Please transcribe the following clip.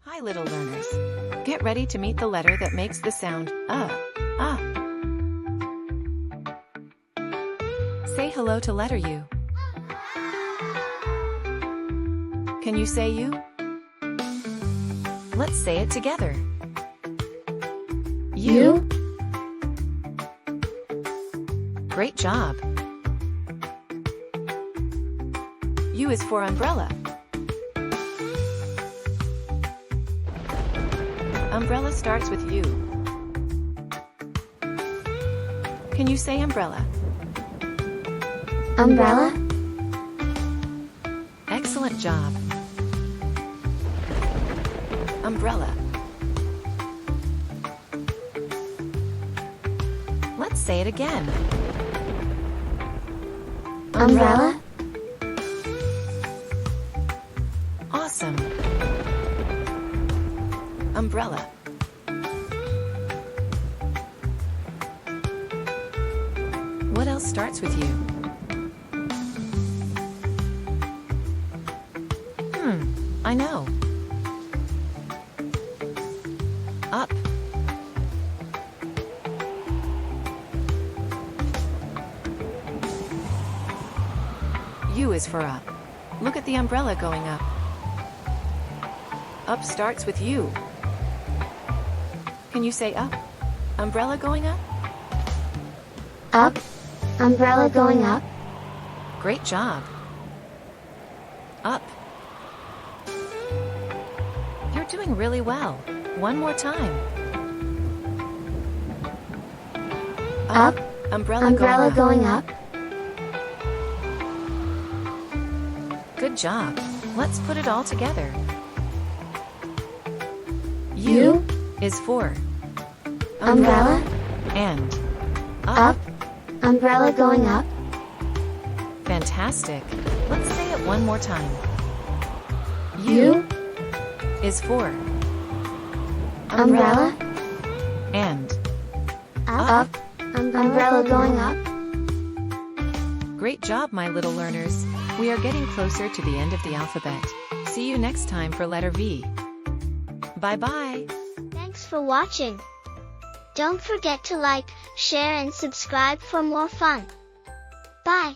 Hi, little learners. Get ready to meet the letter that makes the sound Say hello to letter U. Can you say U? Let's say it together. U. Great job. U is for umbrella. Umbrella starts with U. Can you say umbrella? Umbrella. Excellent job. Umbrella. Let's say it again. Umbrella. Awesome. Umbrella. What else starts with U? I know. Up. U is for up. Look at the umbrella going up. Up starts with U. Can you say up? Umbrella going up? Up. Umbrella going up. Great job. Up. You're doing really well. One more time. Up. Umbrella going up. Good job. Let's put it all together. U is for umbrella and up. Umbrella going up. Fantastic. Let's say it one more time. U is for umbrella and up. Umbrella going up. Great job, my little learners. We are getting closer to the end of the alphabet. See you next time for letter V. Bye-bye. Thanks for watching. Don't forget to like, share and subscribe for more fun. Bye.